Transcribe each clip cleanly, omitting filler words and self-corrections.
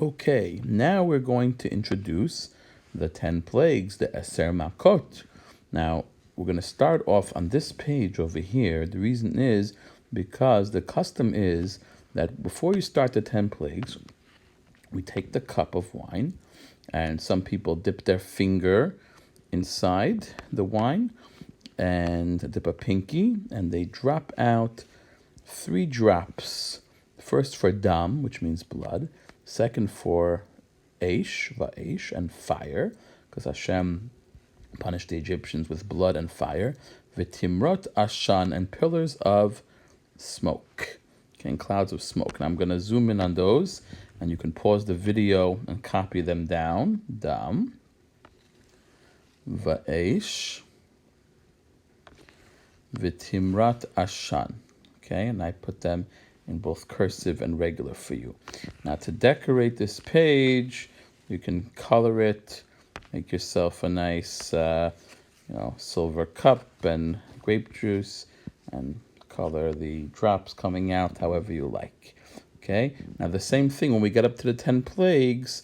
Okay, now we're going to introduce the 10 plagues, the Eser Makot. Now, we're going to start off on this page over here. The reason is because the custom is that before you start the 10 plagues, we take the cup of wine, and some people dip their finger inside the wine and dip a pinky, and they drop out 3 drops. First for dam, which means blood. Second for Aish, Va'esh, and fire, because Hashem punished the Egyptians with blood and fire. V'timrot ashan, and pillars of smoke. Okay, and clouds of smoke. Now I'm going to zoom in on those, and you can pause the video and copy them down. Dam, Va'esh, V'timrat ashan. Okay, and I put them in both cursive and regular for you. Now to decorate this page, you can color it, make yourself a nice silver cup and grape juice, and color the drops coming out however you like. Okay, now the same thing when we get up to the 10 plagues.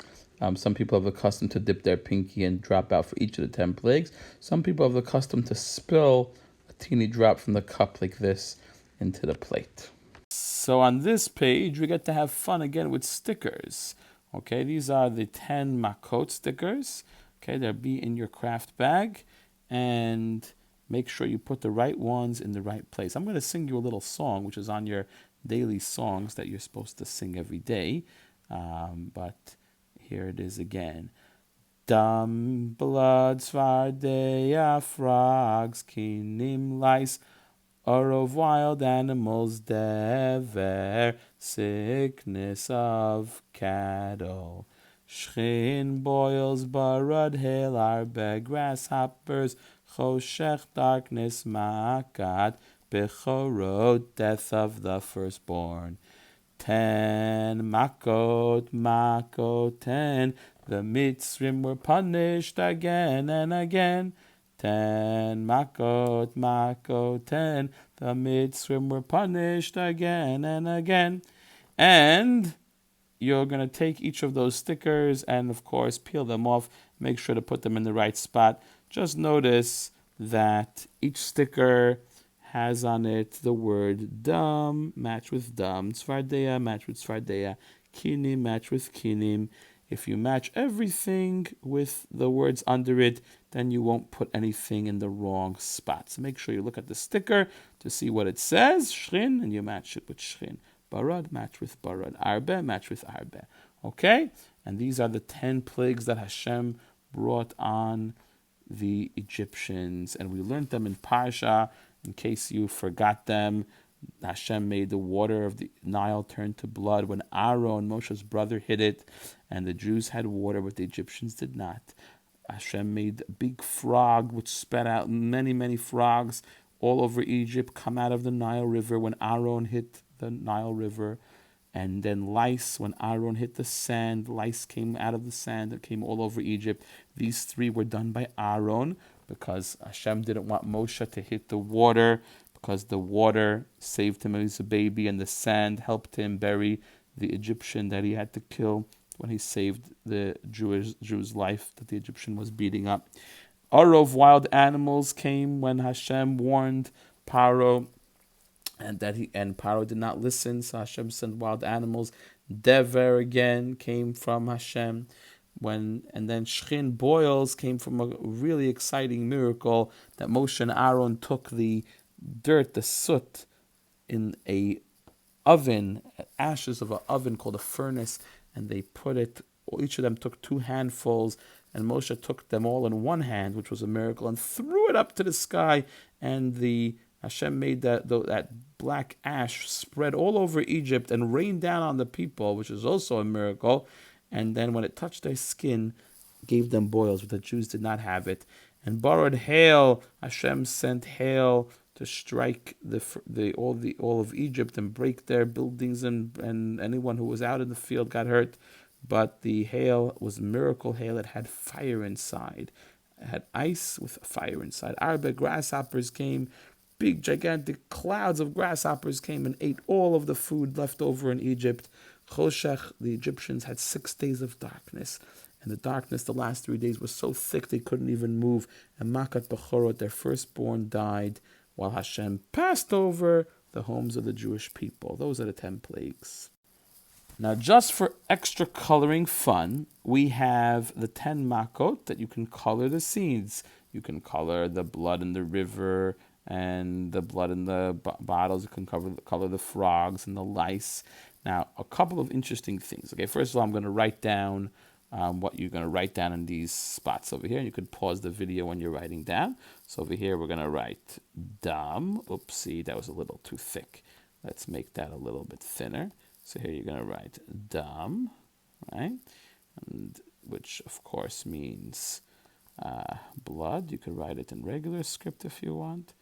Some people have the custom to dip their pinky and drop out for each of the 10 plagues. Some people have the custom to spill a teeny drop from the cup like this into the plate. So on this page, we get to have fun again with stickers. Okay, these are the 10 Makot stickers. Okay, they'll be in your craft bag, and make sure you put the right ones in the right place. I'm going to sing you a little song, which is on your daily songs that you're supposed to sing every day. But here it is again. Dam, blood, svardeya, frogs, kinim, lice, or of wild animals, dever, sickness of cattle. Shchin, boils, barad, hail, arbe, grasshoppers, choshech, darkness, makat, bechorot, death of the firstborn. 10 makot, 10. The Mitzrim were punished again and again. 10 makot, 10. The Mitzrim were punished again and again. And you're going to take each of those stickers and, of course, peel them off. Make sure to put them in the right spot. Just notice that each sticker has on it the word dam, match with dam, tzvardeya, match with tzvardeya, kinim, match with kinim. If you match everything with the words under it, then you won't put anything in the wrong spot. So make sure you look at the sticker to see what it says, shrin, and you match it with shrin. Barad, match with barad. Arbe, match with arbe. Okay? And these are the 10 plagues that Hashem brought on the Egyptians. And we learned them in Parsha. In case you forgot them, Hashem made the water of the Nile turn to blood when Aaron, Moshe's brother, hit it, and the Jews had water, but the Egyptians did not. Hashem made a big frog which spat out many, many frogs all over Egypt, come out of the Nile River when Aaron hit the Nile River. And then lice, when Aaron hit the sand, lice came out of the sand that came all over Egypt. These 3 were done by Aaron because Hashem didn't want Moshe to hit the water, because the water saved him as a baby and the sand helped him bury the Egyptian that he had to kill when he saved the Jew's life that the Egyptian was beating up. Of wild animals came when Hashem warned Paro, and Paro did not listen, so Hashem sent wild animals. Dever again came from Hashem. And then shchin, boils, came from a really exciting miracle that Moshe and Aaron took the dirt, the soot, in a oven, ashes of an oven called a furnace, and they put it, each of them took 2 handfuls, and Moshe took them all in one hand, which was a miracle, and threw it up to the sky, and Hashem made that black ash spread all over Egypt and rain down on the people, which is also a miracle. And then when it touched their skin, gave them boils, but the Jews did not have it. And borrowed hail, Hashem sent hail to strike all of Egypt and break their buildings, and anyone who was out in the field got hurt. But the hail was miracle hail. It had fire inside. It had ice with fire inside. Arbe, grasshoppers came. Big, gigantic clouds of grasshoppers came and ate all of the food left over in Egypt, Choshech, the Egyptians had 6 days of darkness. And the darkness, the last 3 days, was so thick they couldn't even move. And Makat Bechorot, their firstborn, died while Hashem passed over the homes of the Jewish people. Those are the 10 plagues. Now, just for extra coloring fun, we have the 10 makot that you can color the scenes. You can color the blood in the river and the blood in the bottles. You can color the frogs and the lice. Now, a couple of interesting things. Okay, first of all, I'm going to write down what you're going to write down in these spots over here. You could pause the video when you're writing down. So over here, we're going to write dam. Oopsie, that was a little too thick. Let's make that a little bit thinner. So here you're going to write dam, right? And which, of course, means blood. You could write it in regular script if you want.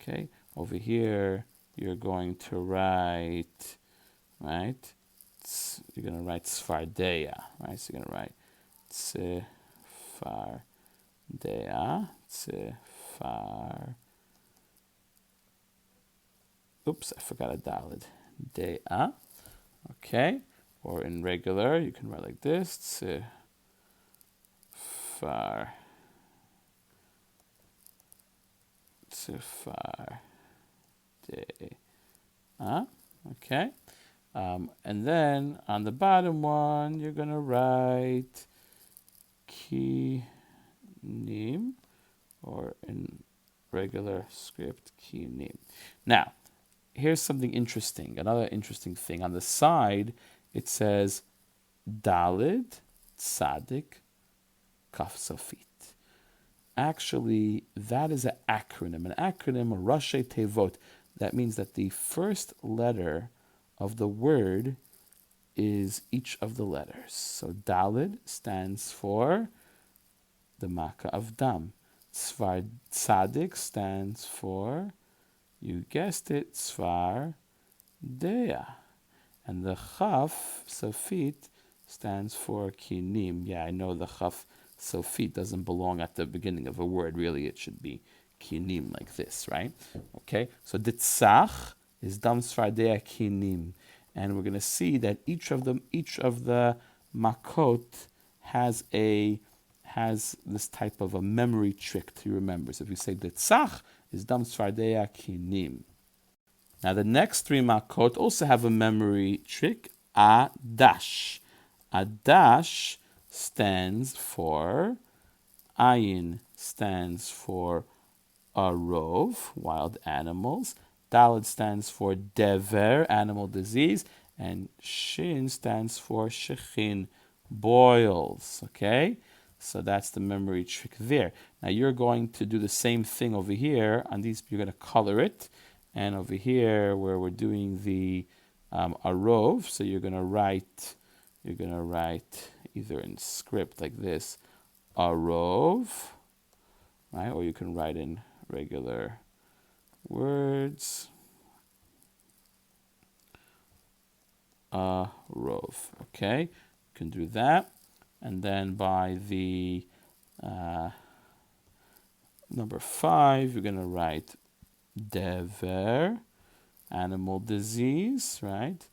Okay, over here, you're going to write, right? You're going to write Sfardeya, right? So you're going to write Sfardeya, Sfar. Oops, I forgot a dalid. Dea. Okay, or in regular, you can write like this. Sfar. Sfar. Dea. Okay. And then on the bottom one, you're going to write Kinim, or in regular script, Kinim. Now, here's something interesting, another interesting thing. On the side, it says Dalid, Tzadik, Kaf Sofit. Actually, that is an acronym. An acronym, a Rashi Tevot. That means that the first letter of the word is each of the letters. So Dalid stands for the Makkah of Dam. Tzvar Tzadik stands for, you guessed it, Tzvar Dea. And the Chaf Sofit stands for Kinim. Yeah, I know the Chaf Sofit doesn't belong at the beginning of a word. Really, it should be Kinim like this, right? Okay, so the Tzach is Dam Tzvar Dea Kinim. And we're going to see that each of the makot has this type of a memory trick to remember. So if you say the Tzach is Dam Tzvar Dea Kinim. Now the next 3 makot also have a memory trick. Adash. Adash stands for, Ayin stands for arov, wild animals. Daled stands for dever, animal disease. And Shin stands for shechin, boils. Okay? So that's the memory trick there. Now you're going to do the same thing over here. On these, you're going to color it. And over here, where we're doing the arov, so you're going to write either in script like this, arov, right? Or you can write in regular words, arov. Okay, you can do that. And then by the number 5, you're going to write dever, animal disease, right?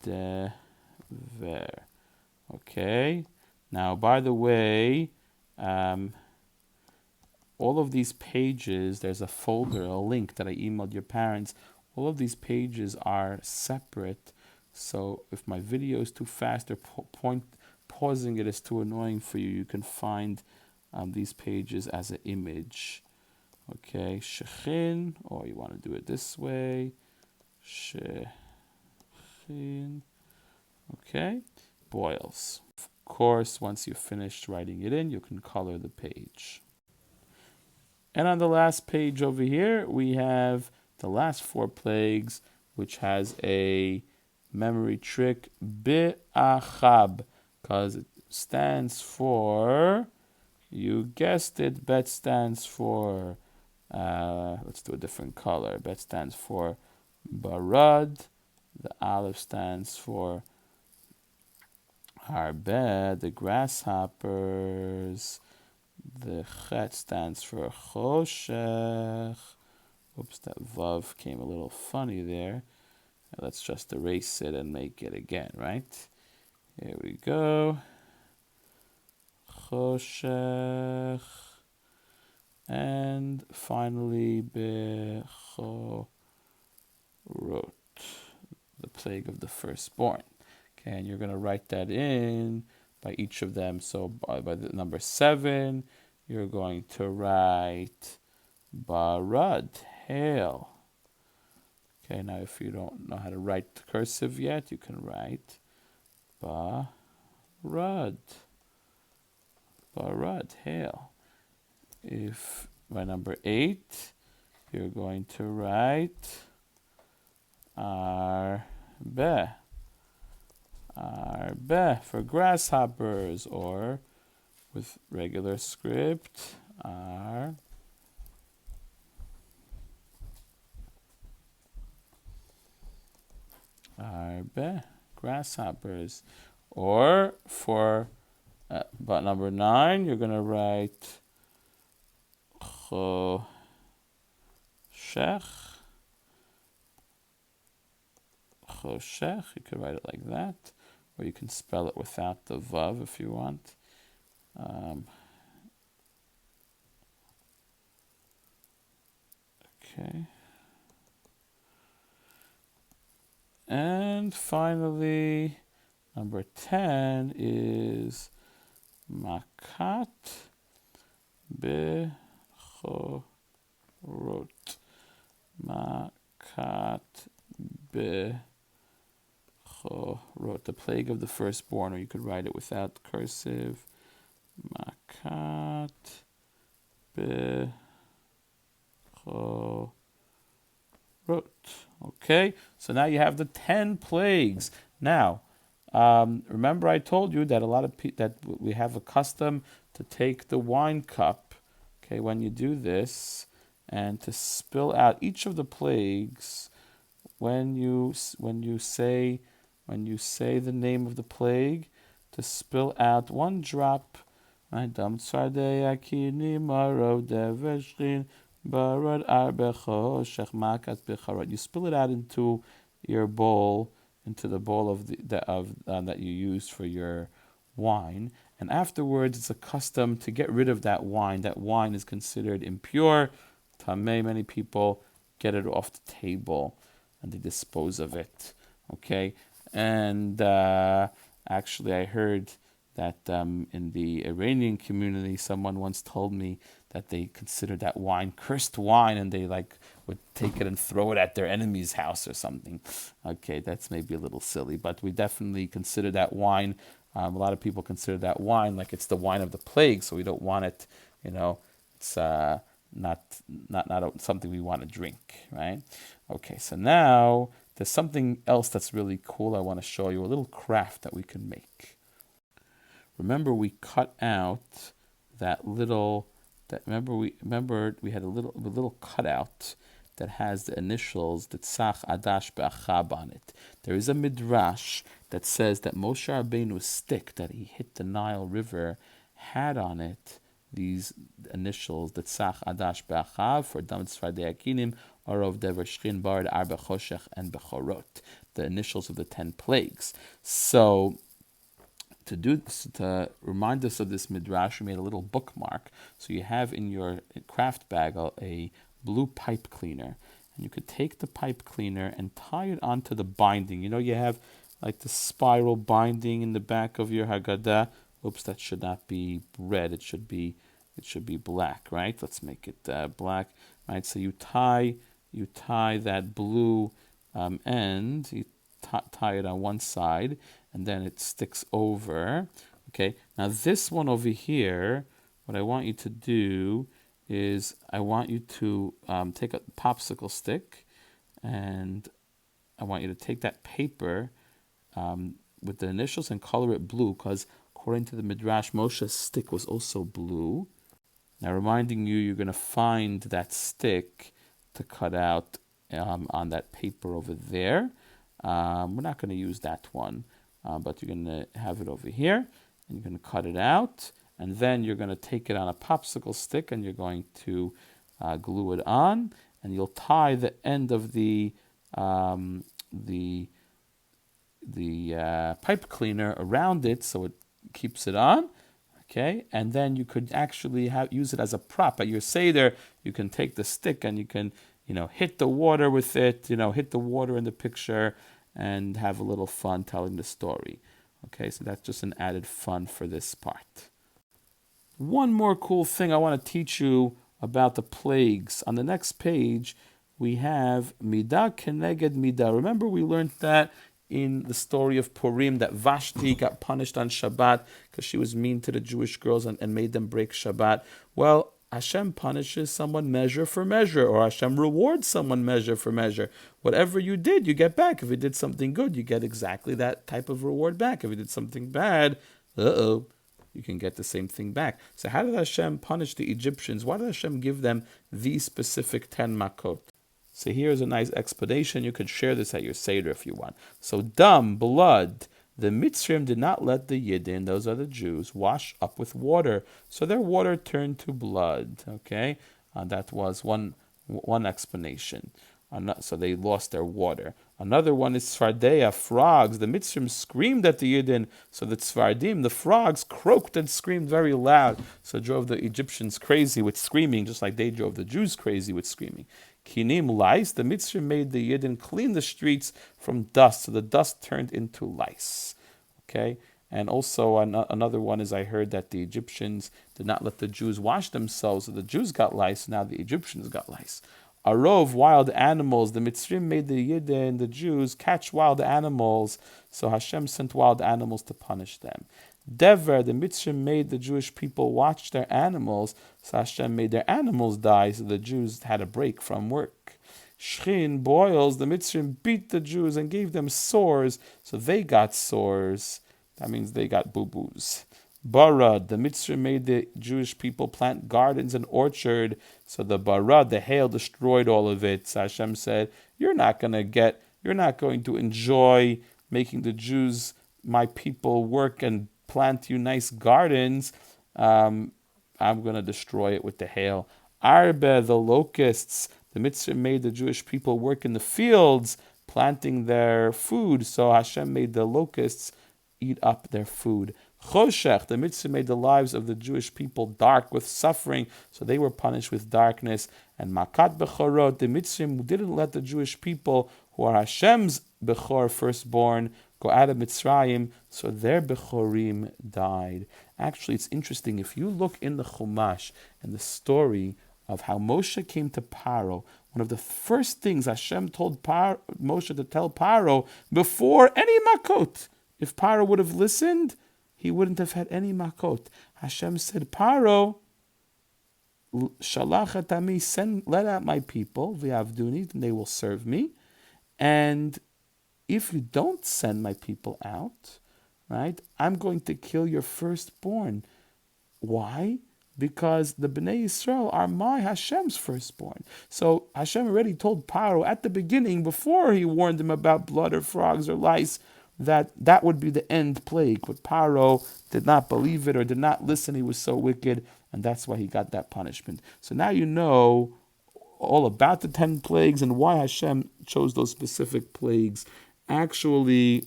Dever. Okay. Now, by the way, all of these pages, there's a folder, a link that I emailed your parents. All of these pages are separate. So if my video is too fast or pausing it is too annoying for you, you can find these pages as an image. Okay, shechin, or you want to do it this way, shechin. Okay, boils. Of course, once you've finished writing it in, you can color the page. And on the last page over here, we have the last 4 plagues, which has a memory trick, bi'achab, because it stands for, you guessed it, bet stands for, let's do a different color. Bet stands for barad. The Alef stands for harbed, the grasshoppers. The chet stands for choshech. Oops, that vav came a little funny there. Let's just erase it and make it again, right? Here we go. Choshech. And finally, Bechorot, the plague of the firstborn. Okay, and you're going to write that in by each of them. So by the number 7, you're going to write Barad, hail. Okay, now if you don't know how to write cursive yet, you can write Barad. Barad, hail. If by number 8, you're going to write Arbe. Arbe for grasshoppers, or with regular script, Arbe, grasshoppers. Or for but number 9, you're going to write Choshech. Choshech, you could write it like that, or you can spell it without the vav if you want. Okay. And finally, number 10 is Makat Bechorot. Makat Bechorot, the plague of the firstborn, or you could write it without cursive. Makat Bechorot. Okay, so now you have the 10 plagues. Now, remember I told you that a lot of that we have a custom to take the wine cup, okay, when you do this, and to spill out each of the plagues when you say the name of the plague, to spill out one drop, right? You spill it out into your bowl, into the bowl of that you used for your wine, and afterwards it's a custom to get rid of that wine. That wine is considered impure. Tamei, many people get it off the table and they dispose of it. Okay, and actually I heard that in the Iranian community, someone once told me that they consider that wine cursed wine, and they would take it and throw it at their enemy's house or something. Okay, that's maybe a little silly, but we definitely consider that wine. A lot of people consider that wine like it's the wine of the plague, so we don't want it. It's not something we want to drink, right? Okay, so now there's something else that's really cool. I want to show you a little craft that we can make. Remember, we cut out that little. Remember we had a little cutout that has the initials Tzach Adash Be'achab on it. There is a midrash that says that Moshe Rabbeinu's stick that he hit the Nile River had on it these initials, the Tzach Adash Be'achav, for Dam Tzfardei Akinim, Arov Dever Shchin Bard Arba Choshech and Bechorot, the initials of the 10 plagues. So to remind us of this midrash, we made a little bookmark. So you have in your craft bag a blue pipe cleaner, and you could take the pipe cleaner and tie it onto the binding. You have like the spiral binding in the back of your Haggadah. Oops, that should not be red. It should be black, right? Let's make it black, right? So you tie that blue end. You tie it on one side, and then it sticks over. Okay. Now this one over here, what I want you to do is I want you to take a popsicle stick, and I want you to take that paper with the initials and color it blue, because according to the Midrash, Moshe's stick was also blue. Now, reminding you, you're going to find that stick to cut out on that paper over there. We're not going to use that one, but you're going to have it over here, and you're going to cut it out, and then you're going to take it on a popsicle stick, and you're going to glue it on, and you'll tie the end of the the pipe cleaner around it so it keeps it on. Okay, and then you could actually use it as a prop at your seder. You can take the stick and you can, hit the water with it. Hit the water in the picture and have a little fun telling the story. Okay, so that's just an added fun for this part. One more cool thing I want to teach you about the plagues. On the next page, we have midah keneged midah. Remember we learned that in the story of Purim that Vashti got punished on Shabbat because she was mean to the Jewish girls and made them break Shabbat. Well, Hashem punishes someone measure for measure, or Hashem rewards someone measure for measure. Whatever you did, you get back. If you did something good, you get exactly that type of reward back. If you did something bad, you can get the same thing back. So how did Hashem punish the Egyptians? Why did Hashem give them these specific 10 makot? So here's a nice explanation. You could share this at your Seder if you want. So dam, blood. The Mitzrim did not let the Yidden, those are the Jews, wash up with water. So their water turned to blood. Okay? That was one explanation. So they lost their water. Another one is Tzfardeya, frogs. The Mitzrim screamed at the Yidden, so the Tzfardim, the frogs, croaked and screamed very loud. So it drove the Egyptians crazy with screaming, just like they drove the Jews crazy with screaming. Kinim, lice. The Mitzrim made the Yidden clean the streets from dust, so the dust turned into lice. Okay? And also another one is I heard that the Egyptians did not let the Jews wash themselves, so the Jews got lice, now the Egyptians got lice. Arov, wild animals. The Mitzrim made the Yidden, the Jews, catch wild animals, so Hashem sent wild animals to punish them. Dever, the Mitzrim made the Jewish people watch their animals, so Hashem made their animals die, so the Jews had a break from work. Shchin, boils, the Mitzrim beat the Jews and gave them sores, so they got sores. That means they got boo-boos. Barad, the Mitzrim made the Jewish people plant gardens and orchard, so the Barad, the hail, destroyed all of it. So Hashem said, you're not going to enjoy making the Jews, my people, work and plant you nice gardens. I'm going to destroy it with the hail. Arbe, the locusts, the Mitzrim made the Jewish people work in the fields, planting their food, so Hashem made the locusts eat up their food. Choshech, the Mitzrim made the lives of the Jewish people dark with suffering, so they were punished with darkness. And Makat Bechorot, the Mitzrim didn't let the Jewish people, who are Hashem's Bechor, firstborn, go out of Mitzrayim, so their Bechorim died. Actually, it's interesting, if you look in the Chumash and the story of how Moshe came to Paro, one of the first things Hashem told Moshe to tell Paro, before any makot, if Paro would have listened, he wouldn't have had any makot. Hashem said, Paro, shalach et ami, let out my people, v'yavduni, and they will serve me. And if you don't send my people out, right, I'm going to kill your firstborn. Why? Because the Bnei Yisrael are my Hashem's firstborn. So Hashem already told Paro at the beginning, before he warned him about blood or frogs or lice, that would be the end plague. But Paro did not believe it or did not listen. He was so wicked, and that's why he got that punishment. So now you know all about the 10 plagues and why Hashem chose those specific plagues. Actually,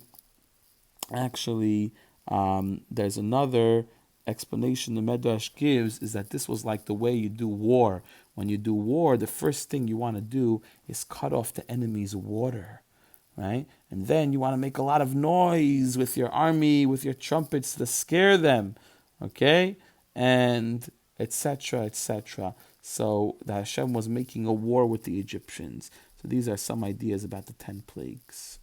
there's another explanation the Medrash gives, is that this was like the way you do war. When you do war, the first thing you want to do is cut off the enemy's water, right? And then you want to make a lot of noise with your army, with your trumpets to scare them, okay? And etc., etc. So the Hashem was making a war with the Egyptians. So these are some ideas about the 10 plagues.